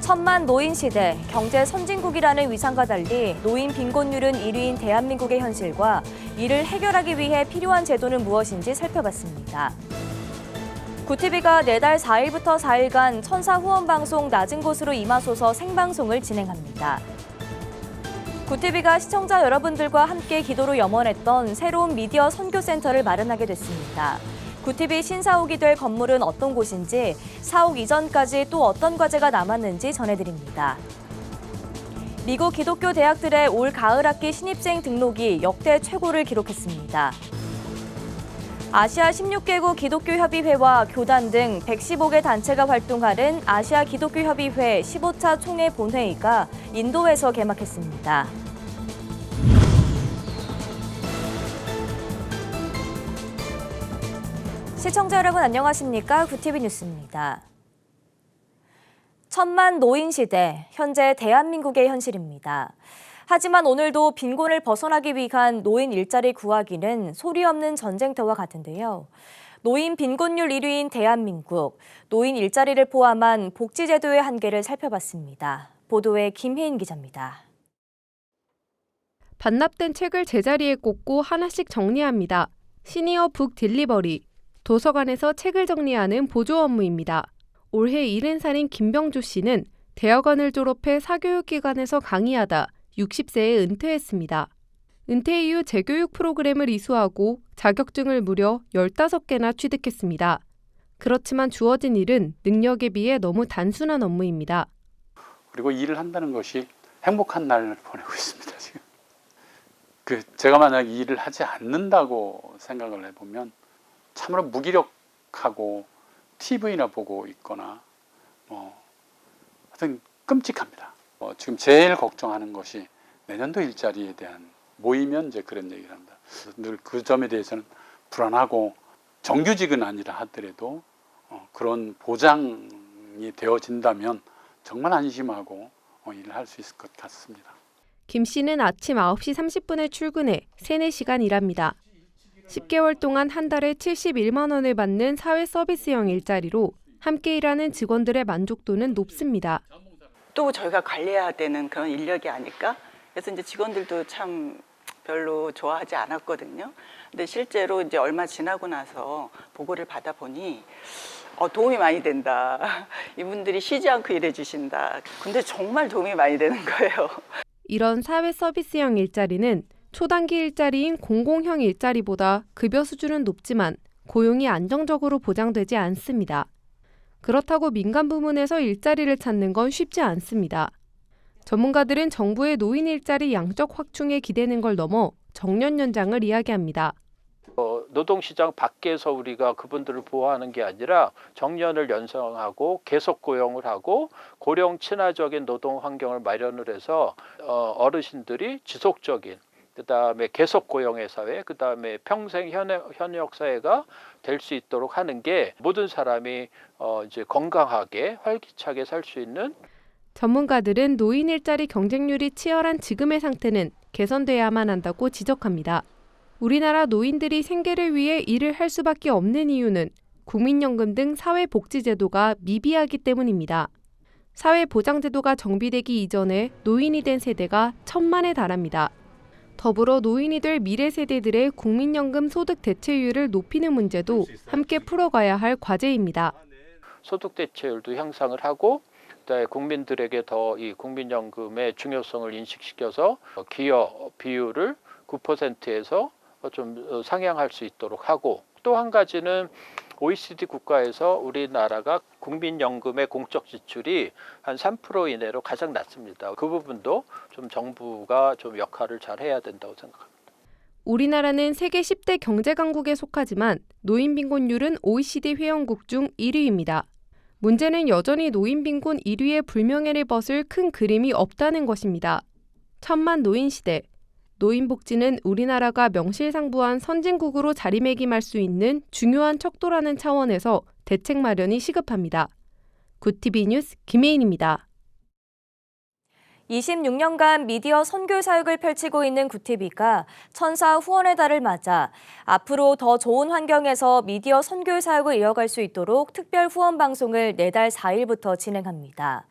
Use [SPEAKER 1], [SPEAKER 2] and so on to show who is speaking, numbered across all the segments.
[SPEAKER 1] 천만 노인 시대, 경제 선진국이라는 위상과 달리 노인 빈곤율은 1위인 대한민국의 현실과 이를 해결하기 위해 필요한 제도는 무엇인지 살펴봤습니다. 구티비가 내달 4일부터 4일간 천사 후원 방송 낮은 곳으로 임하소서 생방송을 진행합니다. 구티비가 시청자 여러분들과 함께 기도로 염원했던 새로운 미디어 선교센터를 마련하게 됐습니다. 구티비 신사옥이 될 건물은 어떤 곳인지, 사옥 이전까지 또 어떤 과제가 남았는지 전해드립니다. 미국 기독교 대학들의 올 가을 학기 신입생 등록이 역대 최고를 기록했습니다. 아시아 16개국 기독교협의회와 교단 등 115개 단체가 활동하는 아시아 기독교협의회 15차 총회 본회의가 인도에서 개막했습니다. 시청자 여러분 안녕하십니까? 구티비 뉴스입니다. 천만 노인 시대, 현재 대한민국의 현실입니다. 하지만 오늘도 빈곤을 벗어나기 위한 노인 일자리 구하기는 소리 없는 전쟁터와 같은데요. 노인 빈곤율 1위인 대한민국, 노인 일자리를 포함한 복지제도의 한계를 살펴봤습니다. 보도에 김혜인 기자입니다.
[SPEAKER 2] 반납된 책을 제자리에 꽂고 하나씩 정리합니다. 시니어 북 딜리버리, 도서관에서 책을 정리하는 보조 업무입니다. 올해 70살인 김병주 씨는 대학원을 졸업해 사교육기관에서 강의하다 60세에 은퇴했습니다. 은퇴 이후 재교육 프로그램을 이수하고 자격증을 무려 15개나 취득했습니다. 그렇지만 주어진 일은 능력에 비해 너무 단순한 업무입니다.
[SPEAKER 3] 그리고 일을 한다는 것이 행복한 날을 보내고 있습니다. 지금. 제가 만약 일을 하지 않는다고 생각을 해보면 참으로 무기력하고 TV나 보고 있거나 하여튼 끔찍합니다. 지금 제일 걱정하는 것이 내년도 일자리에 대한 모이면 이제 그런 얘기를 합니다. 늘 그 점에 대해서는 불안하고 정규직은 아니라 하더라도 그런 보장이 되어진다면 정말 안심하고 일을 할 수 있을 것 같습니다.
[SPEAKER 2] 김 씨는 아침 9시 30분에 출근해 3, 4시간 일합니다. 10개월 동안 한 달에 71만 원을 받는 사회 서비스형 일자리로 함께 일하는 직원들의 만족도는 높습니다.
[SPEAKER 4] 또 저희가 관리해야 되는 그런 인력이 아닐까? 그래서 이제 직원들도 참 별로 좋아하지 않았거든요. 근데 실제로 이제 얼마 지나고 나서 보고를 받아보니 도움이 많이 된다. 이분들이 쉬지 않고 일해 주신다. 근데 정말 도움이 많이 되는 거예요.
[SPEAKER 2] 이런 사회 서비스형 일자리는 초단기 일자리인 공공형 일자리보다 급여 수준은 높지만 고용이 안정적으로 보장되지 않습니다. 그렇다고 민간 부문에서 일자리를 찾는 건 쉽지 않습니다. 전문가들은 정부의 노인 일자리 양적 확충에 기대는 걸 넘어 정년 연장을 이야기합니다.
[SPEAKER 5] 노동시장 밖에서 우리가 그분들을 보호하는 게 아니라 정년을 연장하고 계속 고용을 하고 고령 친화적인 노동 환경을 마련을 해서 어르신들이 지속적인 그다음에 계속 고용의 사회, 그다음에 평생 현역 사회가 될 수 있도록 하는 게 모든 사람이 이제 건강하게 활기차게 살 수 있는.
[SPEAKER 2] 전문가들은 노인 일자리 경쟁률이 치열한 지금의 상태는 개선돼야만 한다고 지적합니다. 우리나라 노인들이 생계를 위해 일을 할 수밖에 없는 이유는 국민연금 등 사회복지제도가 미비하기 때문입니다. 사회보장제도가 정비되기 이전에 노인이 된 세대가 1,000만에 달합니다. 더불어 노인이 될 미래 세대들의 국민연금 소득 대체율을 높이는 문제도 함께 풀어가야 할 과제입니다.
[SPEAKER 5] 소득 대체율도 향상을 하고 그다음에 국민들에게 더 이 국민연금의 중요성을 인식시켜서 기여 비율을 9%에서 좀 상향할 수 있도록 하고, 또 한 가지는 OECD 국가에서 우리나라가 국민연금의 공적 지출이 한 3% 이내로 가장 낮습니다. 그 부분도 좀 정부가 좀 역할을 잘 해야 된다고 생각합니다.
[SPEAKER 2] 우리나라는 세계 10대 경제 강국에 속하지만 노인 빈곤율은 OECD 회원국 중 1위입니다. 문제는 여전히 노인 빈곤 1위의 불명예를 벗을 큰 그림이 없다는 것입니다. 천만 노인 시대, 노인 복지는 우리나라가 명실상부한 선진국으로 자리매김할 수 있는 중요한 척도라는 차원에서 대책 마련이 시급합니다. 구티비 뉴스 김혜인입니다.
[SPEAKER 1] 26년간 미디어 선교 사역을 펼치고 있는 굿TV가 천사 후원의 달을 맞아 앞으로 더 좋은 환경에서 미디어 선교 사역을 이어갈 수 있도록 특별 후원 방송을 내달 4일부터 진행합니다.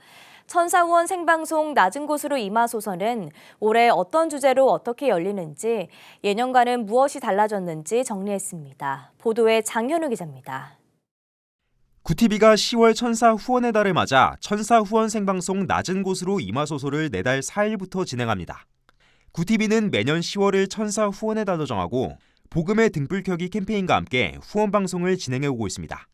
[SPEAKER 1] 천사 후원 생방송 낮은 곳으로 임하소서는 올해 어떤 주제로 어떻게 열리는지, 예년과는 무엇이 달라졌는지 정리했습니다. 보도에 장현우 기자입니다.
[SPEAKER 6] 굿TV가 10월 천사 후원의 달을 맞아 천사 후원 생방송 낮은 곳으로 임하소서를 내달 4일부터 진행합니다. 굿TV는 매년 10월을 천사 후원의 달로 정하고 복음의 등불 켜기 캠페인과 함께 후원 방송을 진행해오고 있습니다.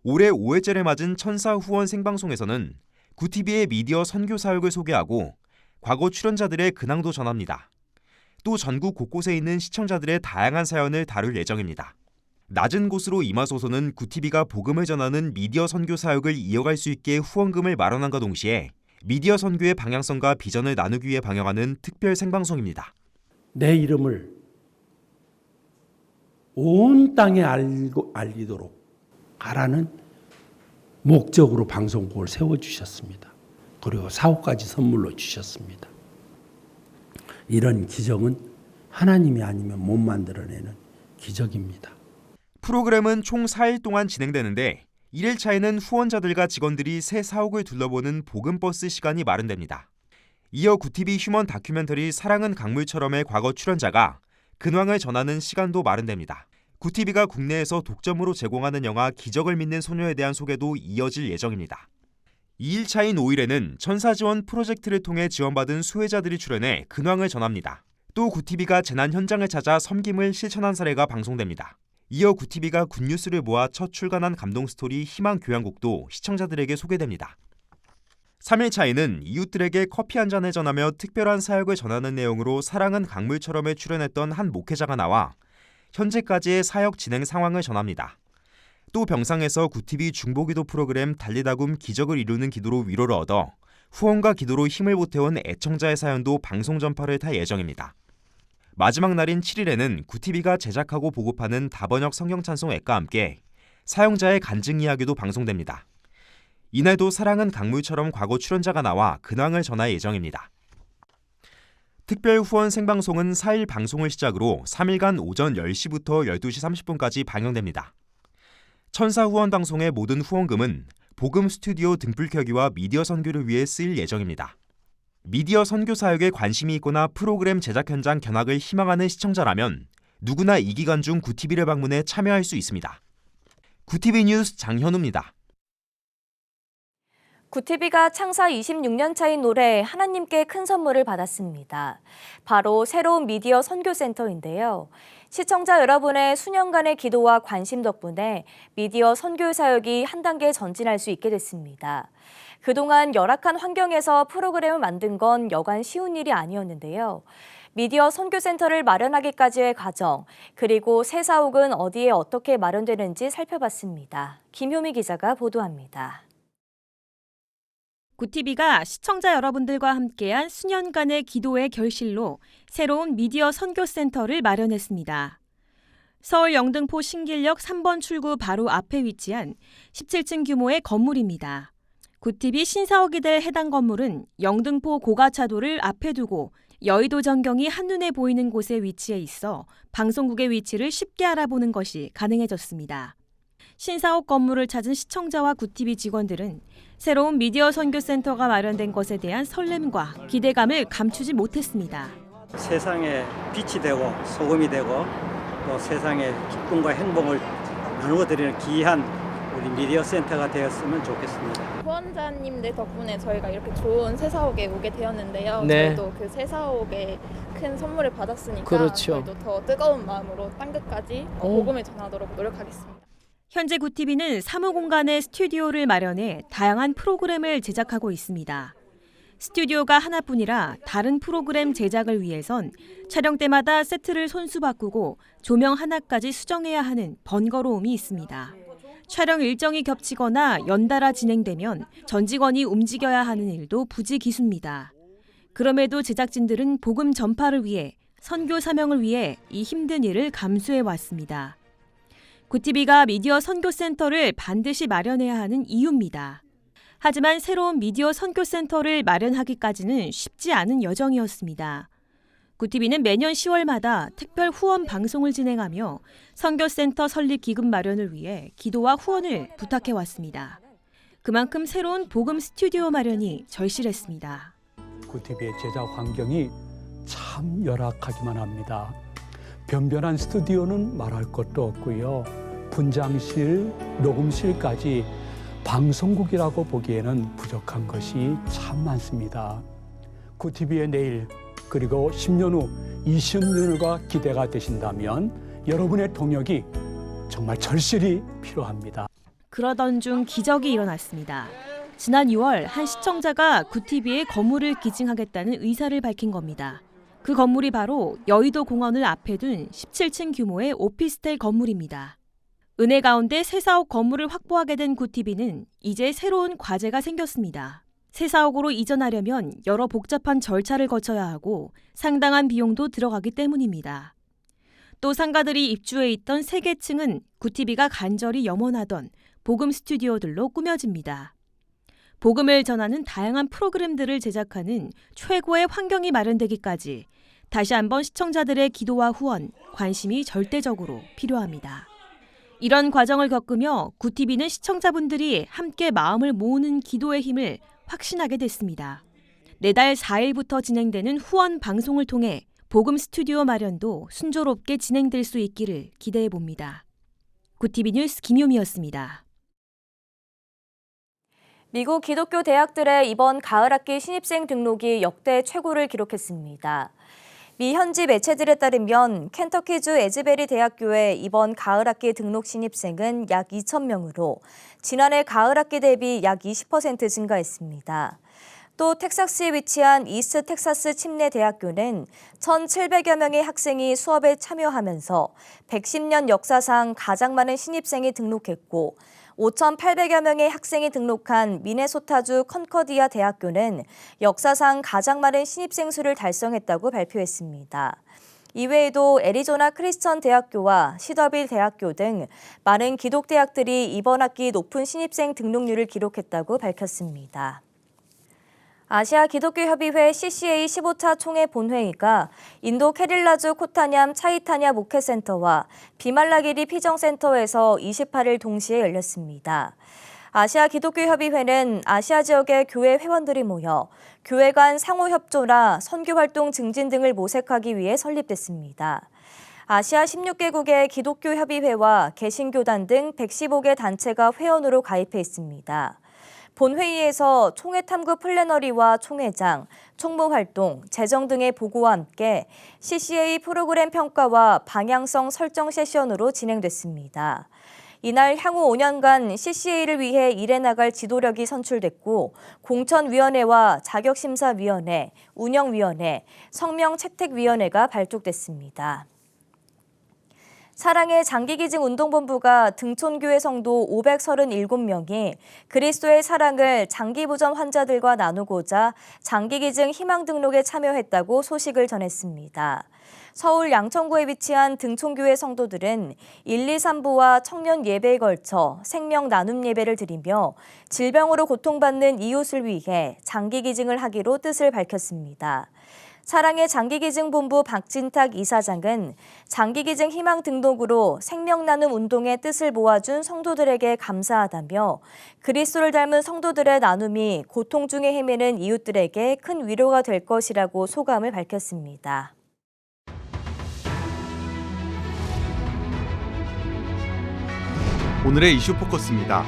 [SPEAKER 6] 올해 5회째를 맞은 천사 후원 생방송에서는 굿TV의 미디어 선교 사역을 소개하고 과거 출연자들의 근황도 전합니다. 또 전국 곳곳에 있는 시청자들의 다양한 사연을 다룰 예정입니다. 낮은 곳으로 임하소서는 굿TV가 복음을 전하는 미디어 선교 사역을 이어갈 수 있게 후원금을 마련함과 동시에 미디어 선교의 방향성과 비전을 나누기 위해 방영하는 특별 생방송입니다.
[SPEAKER 7] 내 이름을 온 땅에 알리도록 하라는 목적으로 방송국을 세워주셨습니다. 그리고 사업까지 선물로 주셨습니다. 이런 기적은 하나님이 아니면 못 만들어내는 기적입니다.
[SPEAKER 6] 프로그램은 총 4일 동안 진행되는데 1일차에는 후원자들과 직원들이 새 사옥을 둘러보는 복음버스 시간이 마련됩니다. 이어 굿TV 휴먼 다큐멘터리 사랑은 강물처럼의 과거 출연자가 근황을 전하는 시간도 마련됩니다. 굿TV가 국내에서 독점으로 제공하는 영화 기적을 믿는 소녀에 대한 소개도 이어질 예정입니다. 2일차인 5일에는 천사 지원 프로젝트를 통해 지원받은 수혜자들이 출연해 근황을 전합니다. 또 굿TV가 재난 현장을 찾아 섬김을 실천한 사례가 방송됩니다. 이어 굿TV가 굿뉴스를 모아 첫 출간한 감동 스토리 희망 교향곡도 시청자들에게 소개됩니다. 3일차에는 이웃들에게 커피 한 잔을 전하며 특별한 사역을 전하는 내용으로 사랑은 강물처럼에 출연했던 한 목회자가 나와 현재까지의 사역 진행 상황을 전합니다. 또 병상에서 굿TV 중보기도 프로그램 달리다굼 기적을 이루는 기도로 위로를 얻어 후원과 기도로 힘을 보태온 애청자의 사연도 방송 전파를 탈 예정입니다. 마지막 날인 7일에는 굿TV가 제작하고 보급하는 다번역 성경찬송 앱과 함께 사용자의 간증 이야기도 방송됩니다. 이날도 사랑은 강물처럼 과거 출연자가 나와 근황을 전할 예정입니다. 특별 후원 생방송은 4일 방송을 시작으로 3일간 오전 10시부터 12시 30분까지 방영됩니다. 천사 후원 방송의 모든 후원금은 복음 스튜디오 등불 켜기와 미디어 선교를 위해 쓰일 예정입니다. 미디어 선교 사역에 관심이 있거나 프로그램 제작 현장 견학을 희망하는 시청자라면 누구나 이 기간 중 굿TV를 방문해 참여할 수 있습니다. 굿TV 뉴스 장현우입니다.
[SPEAKER 1] 굿TV가 창사 26년 차인 올해 하나님께 큰 선물을 받았습니다. 바로 새로운 미디어 선교센터인데요. 시청자 여러분의 수년간의 기도와 관심 덕분에 미디어 선교 사역이 한 단계 전진할 수 있게 됐습니다. 그동안 열악한 환경에서 프로그램을 만든 건 여간 쉬운 일이 아니었는데요. 미디어 선교센터를 마련하기까지의 과정, 그리고 새 사옥은 어디에 어떻게 마련되는지 살펴봤습니다. 김효미 기자가 보도합니다.
[SPEAKER 8] 굿TV가 시청자 여러분들과 함께한 수년간의 기도의 결실로 새로운 미디어 선교센터를 마련했습니다. 서울 영등포 신길역 3번 출구 바로 앞에 위치한 17층 규모의 건물입니다. 굿TV 신사옥이 될 해당 건물은 영등포 고가차도를 앞에 두고 여의도 전경이 한눈에 보이는 곳에 위치해 있어 방송국의 위치를 쉽게 알아보는 것이 가능해졌습니다. 신사옥 건물을 찾은 시청자와 굿TV 직원들은 새로운 미디어 선교센터가 마련된 것에 대한 설렘과 기대감을 감추지 못했습니다.
[SPEAKER 9] 세상에 빛이 되고 소금이 되고 또 세상에 기쁨과 행복을 나누어 드리는 귀한 우리 미디어 센터가 되었으면 좋겠습니다.
[SPEAKER 10] 후원자님들 덕분에 저희가 이렇게 좋은 새사옥에 오게 되었는데요.
[SPEAKER 11] 네.
[SPEAKER 10] 저희도 그 새사옥에 큰 선물을 받았으니까
[SPEAKER 11] 그렇죠.
[SPEAKER 10] 저희도 더 뜨거운 마음으로 땅 끝까지 복음을 전하도록 노력하겠습니다.
[SPEAKER 8] 현재 굿TV는 사무공간에 스튜디오를 마련해 다양한 프로그램을 제작하고 있습니다. 스튜디오가 하나뿐이라 다른 프로그램 제작을 위해선 촬영 때마다 세트를 손수 바꾸고 조명 하나까지 수정해야 하는 번거로움이 있습니다. 촬영 일정이 겹치거나 연달아 진행되면 전 직원이 움직여야 하는 일도 부지기수입니다. 그럼에도 제작진들은 복음 전파를 위해, 선교 사명을 위해 이 힘든 일을 감수해 왔습니다. 굿TV가 미디어 선교센터를 반드시 마련해야 하는 이유입니다. 하지만 새로운 미디어 선교센터를 마련하기까지는 쉽지 않은 여정이었습니다. 구티비는 매년 10월마다 특별 후원 방송을 진행하며 선교센터 설립 기금 마련을 위해 기도와 후원을 부탁해왔습니다. 그만큼 새로운 복음 스튜디오 마련이 절실했습니다.
[SPEAKER 11] 구티비의 제작 환경이 참 열악하기만 합니다. 변변한 스튜디오는 말할 것도 없고요. 분장실, 녹음실까지 방송국이라고 보기에는 부족한 것이 참 많습니다. 구티비의 내일 그리고 10년 후, 20년 후가 기대가 되신다면 여러분의 동역이 정말 절실히 필요합니다.
[SPEAKER 8] 그러던 중 기적이 일어났습니다. 지난 6월 한 시청자가 구티비에 건물을 기증하겠다는 의사를 밝힌 겁니다. 그 건물이 바로 여의도 공원을 앞에 둔 17층 규모의 오피스텔 건물입니다. 은혜 가운데 새 사옥 건물을 확보하게 된 구티비는 이제 새로운 과제가 생겼습니다. 새 사옥으로 이전하려면 여러 복잡한 절차를 거쳐야 하고 상당한 비용도 들어가기 때문입니다. 또 상가들이 입주해 있던 3개 층은 구티비가 간절히 염원하던 복음 스튜디오들로 꾸며집니다. 복음을 전하는 다양한 프로그램들을 제작하는 최고의 환경이 마련되기까지 다시 한번 시청자들의 기도와 후원, 관심이 절대적으로 필요합니다. 이런 과정을 겪으며 구티비는 시청자분들이 함께 마음을 모으는 기도의 힘을 확신하게 됐습니다. 내달 4일부터 진행되는 후원 방송을 통해 복음 스튜디오 마련도 순조롭게 진행될 수 있기를 기대해 봅니다. 구티비 뉴스 김효미였습니다.
[SPEAKER 1] 미국 기독교 대학들의 이번 가을 학기 신입생 등록이 역대 최고를 기록했습니다. 미 현지 매체들에 따르면 켄터키주 에즈베리 대학교의 이번 가을 학기 등록 신입생은 약 2,000명으로 지난해 가을 학기 대비 약 20% 증가했습니다. 또 텍사스에 위치한 이스트 텍사스 침례 대학교는 1,700여 명의 학생이 수업에 참여하면서 110년 역사상 가장 많은 신입생이 등록했고 5,800여 명의 학생이 등록한 미네소타주 컨커디아 대학교는 역사상 가장 많은 신입생 수를 달성했다고 발표했습니다. 이외에도 애리조나 크리스천 대학교와 시더빌 대학교 등 많은 기독대학들이 이번 학기 높은 신입생 등록률을 기록했다고 밝혔습니다. 아시아 기독교협의회 CCA 15차 총회 본회의가 인도 케릴라주 코타냠 차이타냐 목회센터와 비말라기리 피정센터에서 28일 동시에 열렸습니다. 아시아 기독교협의회는 아시아 지역의 교회 회원들이 모여 교회 간 상호협조나 선교활동 증진 등을 모색하기 위해 설립됐습니다. 아시아 16개국의 기독교협의회와 개신교단 등 115개 단체가 회원으로 가입해 있습니다. 본회의에서 총회 탐구 플래너리와 총회장, 총무활동, 재정 등의 보고와 함께 CCA 프로그램 평가와 방향성 설정 세션으로 진행됐습니다. 이날 향후 5년간 CCA를 위해 일해 나갈 지도력이 선출됐고 공천위원회와 자격심사위원회, 운영위원회, 성명채택위원회가 발족됐습니다. 사랑의 장기기증 운동본부가 등촌교회 성도 537명이 그리스도의 사랑을 장기부전 환자들과 나누고자 장기기증 희망 등록에 참여했다고 소식을 전했습니다. 서울 양천구에 위치한 등촌교회 성도들은 1, 2, 3부와 청년 예배에 걸쳐 생명 나눔 예배를 드리며 질병으로 고통받는 이웃을 위해 장기기증을 하기로 뜻을 밝혔습니다. 사랑의 장기기증본부 박진탁 이사장은 장기기증 희망 등록으로 생명 나눔 운동의 뜻을 모아준 성도들에게 감사하다며 그리스도를 닮은 성도들의 나눔이 고통 중에 헤매는 이웃들에게 큰 위로가 될 것이라고 소감을 밝혔습니다.
[SPEAKER 12] 오늘의 이슈 포커스입니다.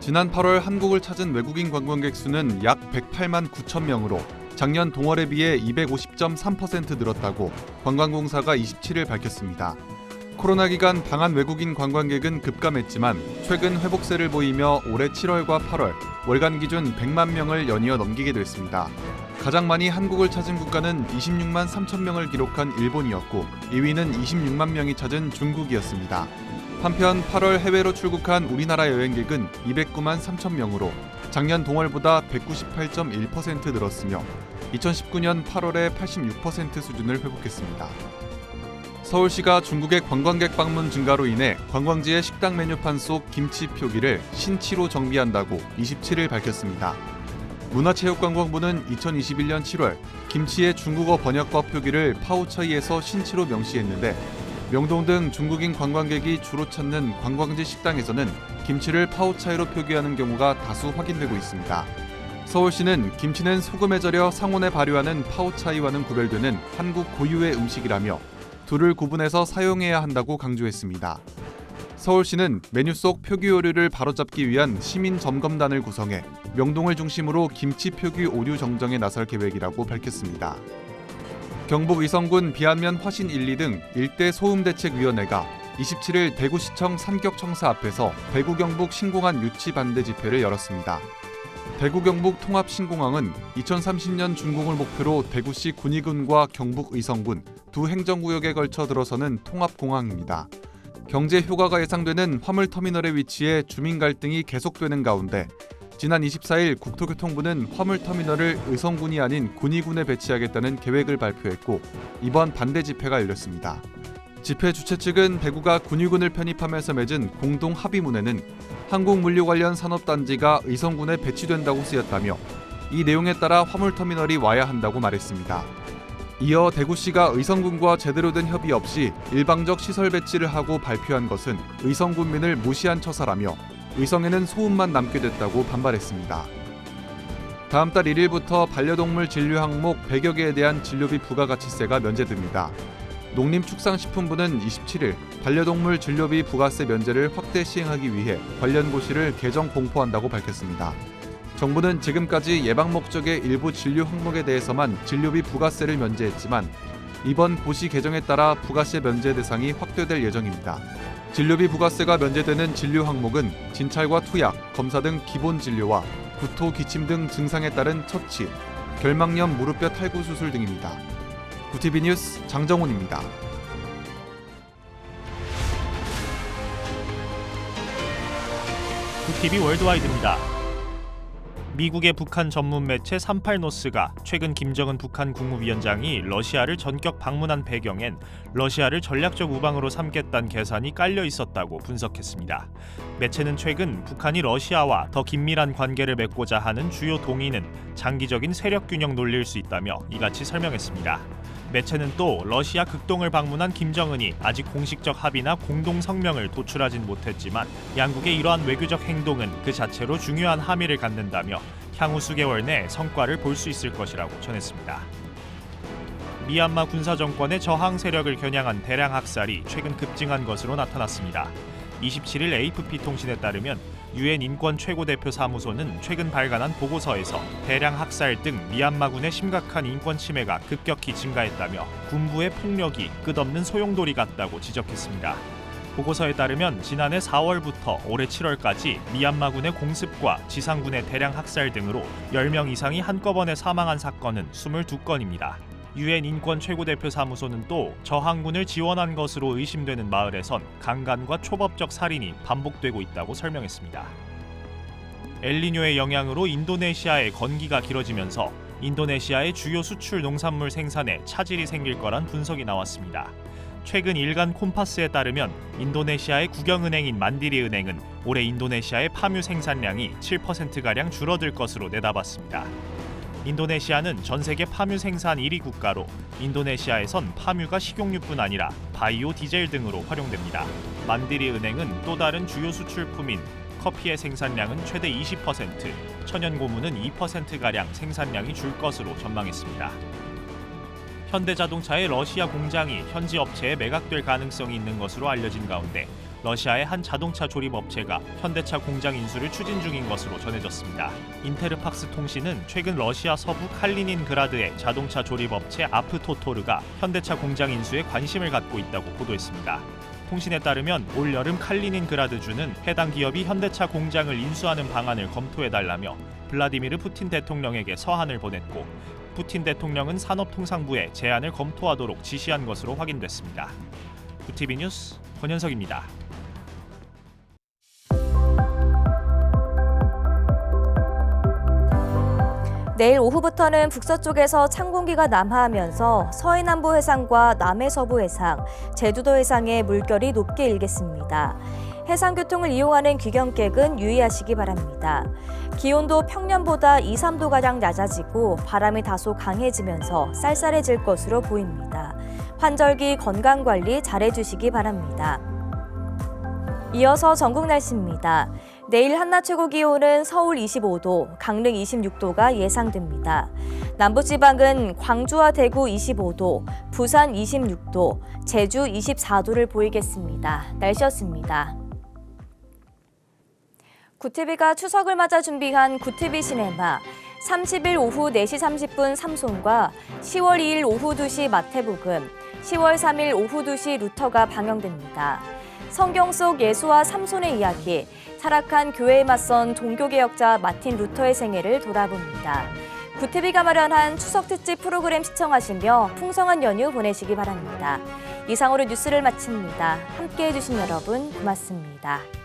[SPEAKER 12] 지난 8월 한국을 찾은 외국인 관광객 수는 약 108만 9천 명으로 작년 동월에 비해 250.3% 늘었다고 관광공사가 27일 밝혔습니다. 코로나 기간 방한 외국인 관광객은 급감했지만 최근 회복세를 보이며 올해 7월과 8월 월간 기준 100만 명을 연이어 넘기게 됐습니다. 가장 많이 한국을 찾은 국가는 26만 3천 명을 기록한 일본이었고 2위는 26만 명이 찾은 중국이었습니다. 한편 8월 해외로 출국한 우리나라 여행객은 209만 3천 명으로 작년 동월보다 198.1% 늘었으며 2019년 8월의 86% 수준을 회복했습니다. 서울시가 중국의 관광객 방문 증가로 인해 관광지의 식당 메뉴판 속 김치 표기를 신치로 정비한다고 27일 밝혔습니다. 문화체육관광부는 2021년 7월 김치의 중국어 번역과 표기를 파오차이에서 신치로 명시했는데 명동 등 중국인 관광객이 주로 찾는 관광지 식당에서는 김치를 파오차이로 표기하는 경우가 다수 확인되고 있습니다. 서울시는 김치는 소금에 절여 상온에 발효하는 파오차이와는 구별되는 한국 고유의 음식이라며 둘을 구분해서 사용해야 한다고 강조했습니다. 서울시는 메뉴 속 표기 오류를 바로잡기 위한 시민 점검단을 구성해 명동을 중심으로 김치 표기 오류 정정에 나설 계획이라고 밝혔습니다. 경북 의성군 비안면 화신 1, 2 등 일대 소음대책위원회가 27일 대구시청 산격청사 앞에서 대구 경북 신공항 유치 반대 집회를 열었습니다. 대구 경북 통합 신공항은 2030년 준공을 목표로 대구시 군위군과 경북 의성군 두 행정구역에 걸쳐 들어서는 통합공항입니다. 경제 효과가 예상되는 화물터미널에 위치해 주민 갈등이 계속되는 가운데 지난 24일 국토교통부는 화물터미널을 의성군이 아닌 군위군에 배치하겠다는 계획을 발표했고 이번 반대 집회가 열렸습니다. 집회 주최 측은 대구가 군위군을 편입하면서 맺은 공동 합의문에는 항공물류 관련 산업단지가 의성군에 배치된다고 쓰였다며 이 내용에 따라 화물터미널이 와야 한다고 말했습니다. 이어 대구시가 의성군과 제대로 된 협의 없이 일방적 시설 배치를 하고 발표한 것은 의성군민을 무시한 처사라며 의성에는 소음만 남게 됐다고 반발했습니다. 다음 달 1일부터 반려동물 진료 항목 100여 개에 대한 진료비 부가가치세가 면제됩니다. 농림축산식품부는 27일 반려동물 진료비 부가세 면제를 확대 시행하기 위해 관련 고시를 개정 공포한다고 밝혔습니다. 정부는 지금까지 예방 목적의 일부 진료 항목에 대해서만 진료비 부가세를 면제했지만 이번 고시 개정에 따라 부가세 면제 대상이 확대될 예정입니다. 진료비 부가세가 면제되는 진료 항목은 진찰과 투약, 검사 등 기본 진료와 구토, 기침 등 증상에 따른 처치, 결막염 무릎뼈 탈구 수술 등입니다. 구티비 뉴스 장정훈입니다.
[SPEAKER 13] 구티비 월드와이드입니다. 미국의 북한 전문 매체 38노스가 최근 김정은 북한 국무위원장이 러시아를 전격 방문한 배경엔 러시아를 전략적 우방으로 삼겠다는 계산이 깔려 있었다고 분석했습니다. 매체는 최근 북한이 러시아와 더 긴밀한 관계를 맺고자 하는 주요 동의는 장기적인 세력 균형 논리일 수 있다며 이같이 설명했습니다. 매체는 또 러시아 극동을 방문한 김정은이 아직 공식적 합의나 공동 성명을 도출하진 못했지만 양국의 이러한 외교적 행동은 그 자체로 중요한 함의를 갖는다며 향후 수개월 내 성과를 볼 수 있을 것이라고 전했습니다. 미얀마 군사 정권의 저항 세력을 겨냥한 대량 학살이 최근 급증한 것으로 나타났습니다. 27일 AFP-통신에 따르면 유엔 인권 최고대표 사무소는 최근 발간한 보고서에서 대량 학살 등 미얀마군의 심각한 인권 침해가 급격히 증가했다며 군부의 폭력이 끝없는 소용돌이 같다고 지적했습니다. 보고서에 따르면 지난해 4월부터 올해 7월까지 미얀마군의 공습과 지상군의 대량 학살 등으로 10명 이상이 한꺼번에 사망한 사건은 22건입니다. 유엔 인권 최고대표 사무소는 또 저항군을 지원한 것으로 의심되는 마을에선 강간과 초법적 살인이 반복되고 있다고 설명했습니다. 엘니뇨의 영향으로 인도네시아의 건기가 길어지면서 인도네시아의 주요 수출 농산물 생산에 차질이 생길 거란 분석이 나왔습니다. 최근 일간 콤파스에 따르면 인도네시아의 국영은행인 만디리 은행은 올해 인도네시아의 파뮤 생산량이 7%가량 줄어들 것으로 내다봤습니다. 인도네시아는 전 세계 파뮤 생산 1위 국가로 인도네시아에선 파뮤가 식용유뿐 아니라 바이오 디젤 등으로 활용됩니다. 만디리 은행은 또 다른 주요 수출품인 커피의 생산량은 최대 20%, 천연 고무는 2%가량 생산량이 줄 것으로 전망했습니다. 현대자동차의 러시아 공장이 현지 업체에 매각될 가능성이 있는 것으로 알려진 가운데 러시아의 한 자동차 조립 업체가 현대차 공장 인수를 추진 중인 것으로 전해졌습니다. 인테르팍스 통신은 최근 러시아 서부 칼리닌그라드의 자동차 조립 업체 아프토토르가 현대차 공장 인수에 관심을 갖고 있다고 보도했습니다. 통신에 따르면 올 여름 칼리닌그라드주는 해당 기업이 현대차 공장을 인수하는 방안을 검토해달라며 블라디미르 푸틴 대통령에게 서한을 보냈고 푸틴 대통령은 산업통상부에 제안을 검토하도록 지시한 것으로 확인됐습니다. 구티비 뉴스 권현석입니다.
[SPEAKER 1] 내일 오후부터는 북서쪽에서 찬 공기가 남하하면서 서해남부 해상과 남해서부 해상, 제주도 해상에 물결이 높게 일겠습니다. 해상교통을 이용하는 귀경객은 유의하시기 바랍니다. 기온도 평년보다 2, 3도가량 낮아지고 바람이 다소 강해지면서 쌀쌀해질 것으로 보입니다. 환절기 건강관리 잘해주시기 바랍니다. 이어서 전국 날씨입니다. 내일 한낮 최고 기온은 서울 25도, 강릉 26도가 예상됩니다. 남부지방은 광주와 대구 25도, 부산 26도, 제주 24도를 보이겠습니다. 날씨였습니다. 구티비가 추석을 맞아 준비한 구티비 시네마, 30일 오후 4시 30분 삼손과 10월 2일 오후 2시 마태복음, 10월 3일 오후 2시 루터가 방영됩니다. 성경 속 예수와 삼손의 이야기, 타락한 교회에 맞선 종교개혁자 마틴 루터의 생애를 돌아봅니다. 구티비가 마련한 추석 특집 프로그램 시청하시며 풍성한 연휴 보내시기 바랍니다. 이상으로 뉴스를 마칩니다. 함께해 주신 여러분 고맙습니다.